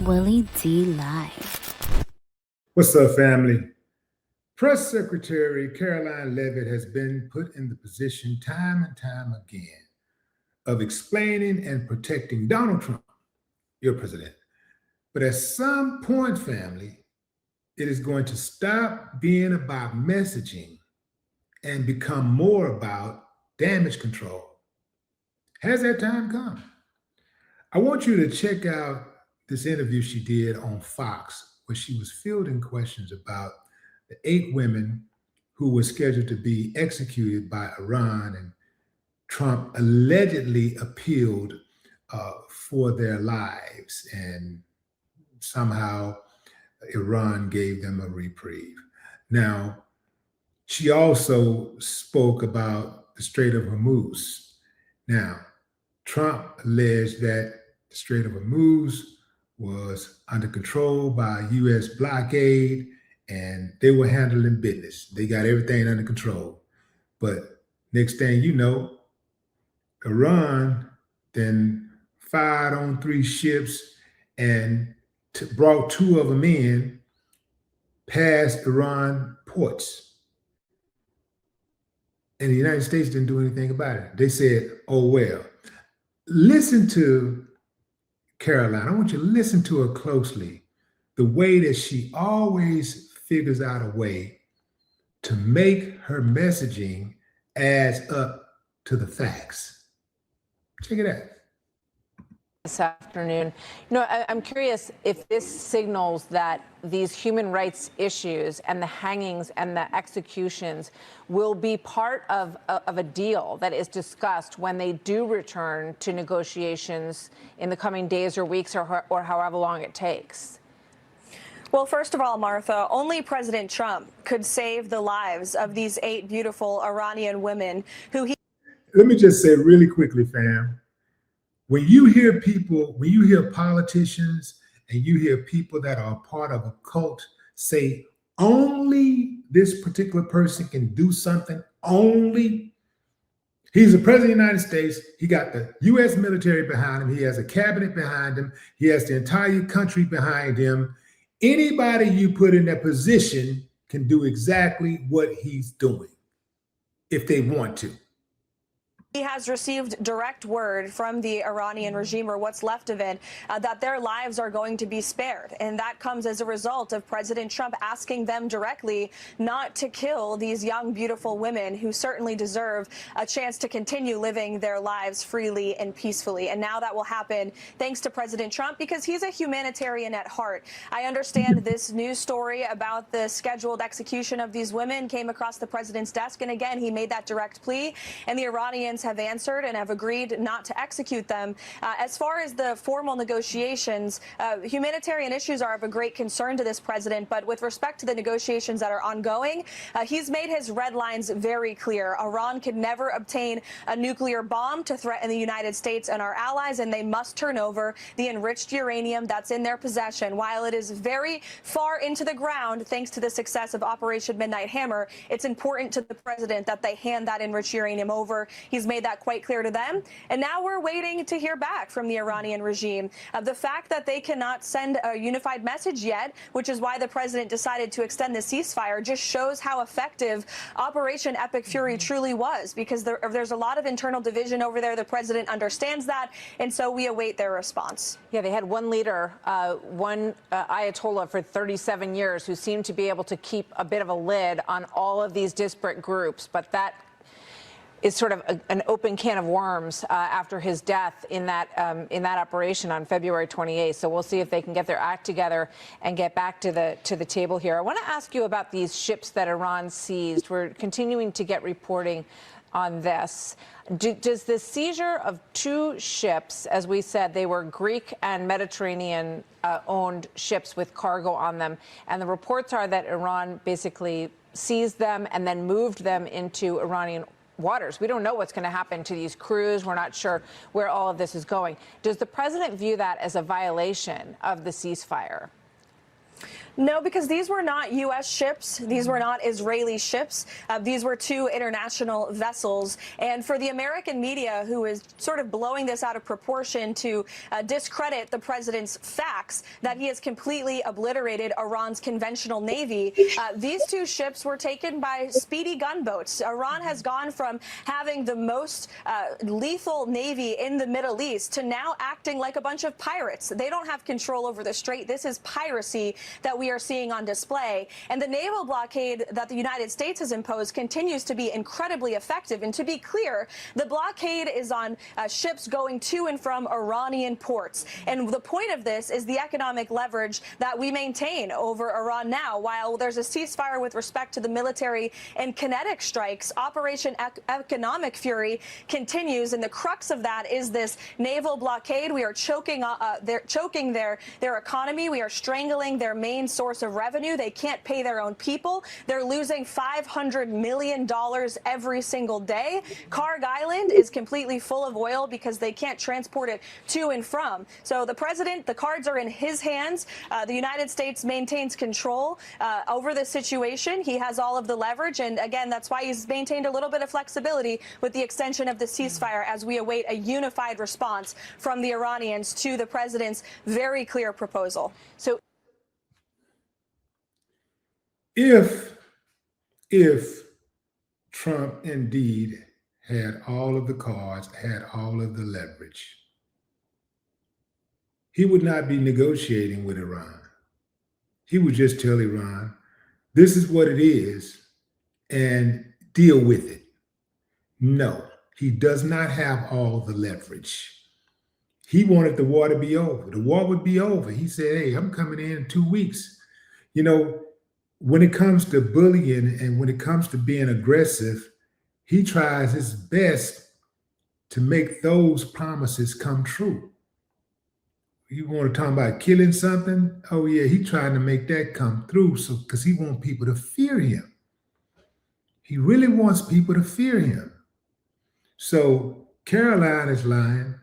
Willie D Live. What's up, family? Press Secretary Karoline Leavitt has been put in the position time and time again of explaining and protecting Donald Trump, your president. But at some point, family, it is going to stop being about messaging and become more about damage control. Has that time come? I want you to check out this interview she did on Fox, where she was fielding questions about the 8 women who were scheduled to be executed by Iran, and Trump allegedly appealed for their lives, and somehow Iran gave them a reprieve. Now, she also spoke about the Strait of Hormuz. Now, Trump alleged that the Strait of Hormuz was under control by U.S. blockade, and they were handling business. They got everything under control. But next thing you know, Iran then fired on 3 ships and brought 2 of them in past Iran ports. And the United States didn't do anything about it. They said, oh, well. Listen to Karoline. I want you to listen to her closely. The way that she always figures out a way to make her messaging adds up to the facts. Check it out. This afternoon. I'm curious if this signals that these human rights issues and the hangings and the executions will be part of a deal that is discussed when they do return to negotiations in the coming days or weeks or however long it takes. Well, first of all, Martha, only President Trump could save the lives of these 8 beautiful Iranian women who Let me just say really quickly, fam. When you hear people, when you hear politicians and you hear people that are part of a cult say only this particular person can do something, only, he's the president of the United States. He got the U.S. military behind him. He has a cabinet behind him. He has the entire country behind him. Anybody you put in that position can do exactly what he's doing if they want to. He has received direct word from the Iranian regime, or what's left of it, that their lives are going to be spared. And that comes as a result of President Trump asking them directly not to kill these young, beautiful women who certainly deserve a chance to continue living their lives freely and peacefully. And now that will happen thanks to President Trump, because he's a humanitarian at heart. I understand this news story about the scheduled execution of these women came across the president's desk. And again, he made that direct plea, and the Iranians have answered and have agreed not to execute them. As far as the formal negotiations, humanitarian issues are of a great concern to this president, but with respect to the negotiations that are ongoing, he's made his red lines very clear. Iran can never obtain a nuclear bomb to threaten the United States and our allies, and they must turn over the enriched uranium that's in their possession. While it is very far into the ground, thanks to the success of Operation Midnight Hammer, it's important to the president that they hand that enriched uranium over. He's made that quite clear to them. And now we're waiting to hear back from the Iranian regime. The fact that they cannot send a unified message yet, which is why the president decided to extend the ceasefire, just shows how effective Operation Epic Fury truly was, because there's a lot of internal division over there. The president understands that, and so we await their response. Yeah, they had one leader, one Ayatollah for 37 years, who seemed to be able to keep a bit of a lid on all of these disparate groups, but that is sort of an open can of worms after his death in that operation on February 28th. So we'll see if they can get their act together and get back to the table here. I want to ask you about these ships that Iran seized. We're continuing to get reporting on this. Does the seizure of 2 ships, as we said, they were Greek and Mediterranean owned ships with cargo on them, and the reports are that Iran basically seized them and then moved them into Iranian waters. We don't know what's going to happen to these crews. We're not sure where all of this is going. Does the president view that as a violation of the ceasefire? No, because these were not U.S. ships. These were not Israeli ships. These were two international vessels. And for the American media, who is sort of blowing this out of proportion to discredit the president's facts that he has completely obliterated Iran's conventional navy, these two ships were taken by speedy gunboats. Iran has gone from having the most lethal navy in the Middle East to now acting like a bunch of pirates. They don't have control over the strait. This is piracy that we are seeing on display. And the naval blockade that the United States has imposed continues to be incredibly effective. And to be clear, the blockade is on ships going to and from Iranian ports. And the point of this is the economic leverage that we maintain over Iran now. While there's a ceasefire with respect to the military and kinetic strikes, Operation Economic Fury continues. And the crux of that is this naval blockade. We are choking their economy. We are strangling their main source of revenue. They can't pay their own people. They're losing $500 million every single day. Karg Island is completely full of oil because they can't transport it to and from. So the president, the cards are in his hands. The United States maintains control over the situation. He has all of the leverage. And again, that's why he's maintained a little bit of flexibility with the extension of the ceasefire as we await a unified response from the Iranians to the president's very clear proposal. So if Trump indeed had all of the cards, had all of the leverage, he would not be negotiating with Iran. He would just tell Iran, this is what it is, and deal with it. No, he does not have all the leverage. He wanted the war to be over. The war would be over. He said, hey, I'm coming in 2 weeks. You know, when it comes to bullying and when it comes to being aggressive, he tries his best to make those promises come true. You want to talk about killing something? Oh yeah, he's trying to make that come through, so because he wants people to fear him. He really wants people to fear him. So Karoline is lying,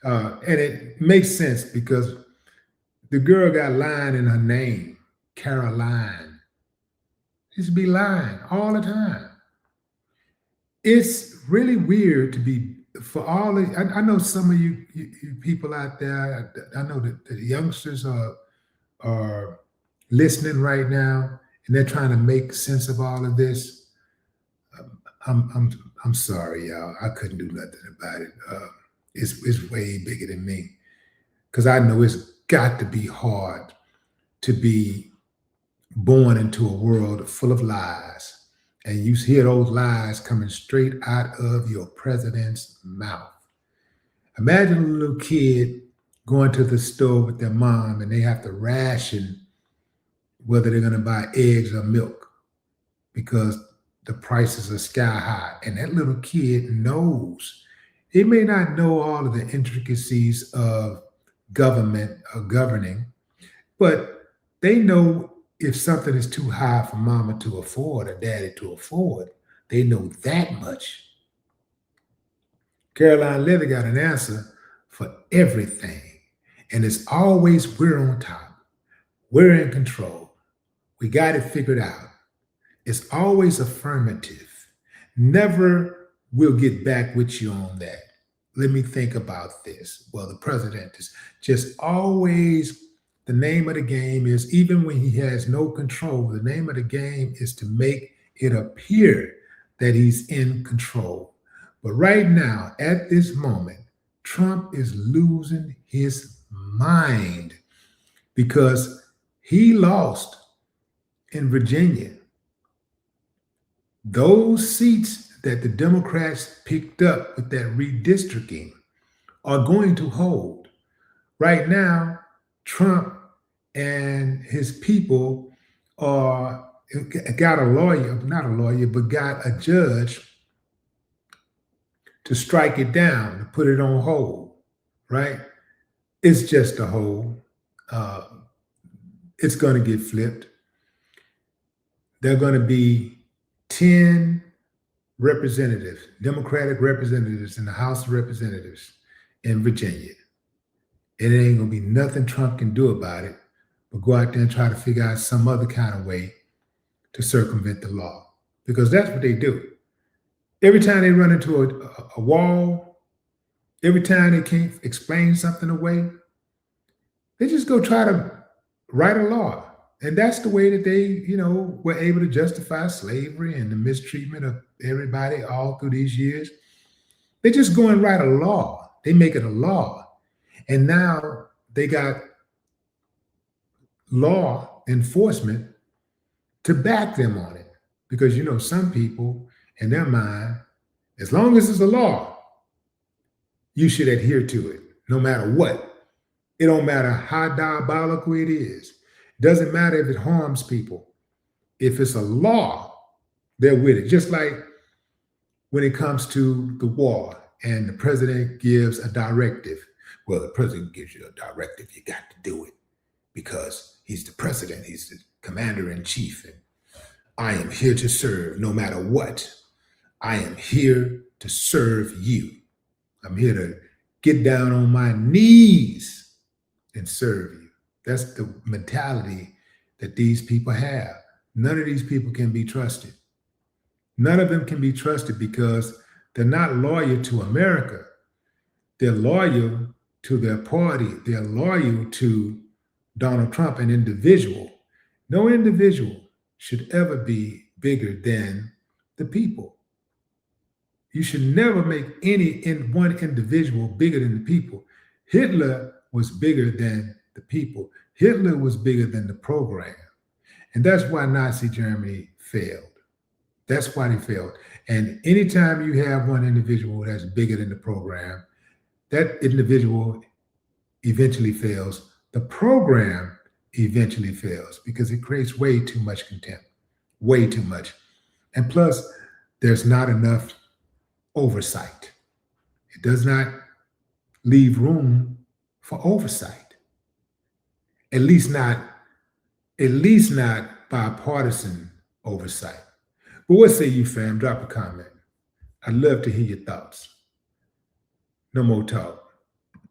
and it makes sense because the girl got lying in her name. Karoline. She should be lying all the time. It's really weird to be, for all the, I know some of you people out there, I know that the youngsters are listening right now and they're trying to make sense of all of this. I'm sorry, y'all. I couldn't do nothing about it. It's way bigger than me because I know it's got to be hard to be born into a world full of lies, and you hear those lies coming straight out of your president's mouth. Imagine a little kid going to the store with their mom and they have to ration whether they're going to buy eggs or milk because the prices are sky high. And that little kid knows. He may not know all of the intricacies of government or governing, but they know if something is too high for mama to afford or daddy to afford. They know that much. Karoline Leavitt got an answer for everything. And it's always we're on top. We're in control. We got it figured out. It's always affirmative. Never we'll get back with you on that. Let me think about this. Well, the president is just always, the name of the game is, even when he has no control, the name of the game is to make it appear that he's in control. But right now, at this moment, Trump is losing his mind because he lost in Virginia. Those seats that the Democrats picked up with that redistricting are going to hold. Right now, Trump and his people got a lawyer, not a lawyer, but got a judge to strike it down, to put it on hold, right? It's just a hold. It's going to get flipped. There are going to be 10 representatives, Democratic representatives in the House of Representatives in Virginia. It ain't going to be nothing Trump can do about it but go out there and try to figure out some other kind of way to circumvent the law, because that's what they do. Every time they run into a wall, every time they can't explain something away, they just go try to write a law. And that's the way that they, were able to justify slavery and the mistreatment of everybody all through these years. They just go and write a law. They make it a law. And now they got law enforcement to back them on it. Because, some people in their mind, as long as it's a law, you should adhere to it, no matter what. It don't matter how diabolical it is. It doesn't matter if it harms people. If it's a law, they're with it. Just like when it comes to the war and the president gives a directive. Well, the president gives you a directive, you got to do it because he's the president, he's the commander in chief. And I am here to serve no matter what. I am here to serve you. I'm here to get down on my knees and serve you. That's the mentality that these people have. None of these people can be trusted. None of them can be trusted because they're not loyal to America. They're loyal to their party. They're loyal to Donald Trump, an individual. No individual should ever be bigger than the people. You should never make one individual bigger than the people. Hitler was bigger than the people. Hitler was bigger than the program. And that's why Nazi Germany failed. That's why they failed. And anytime you have one individual that's bigger than the program, that individual eventually fails. The program eventually fails because it creates way too much contempt, way too much. And plus, there's not enough oversight. It does not leave room for oversight. At least not bipartisan oversight. But what say you, fam? Drop a comment. I'd love to hear your thoughts. No more talk.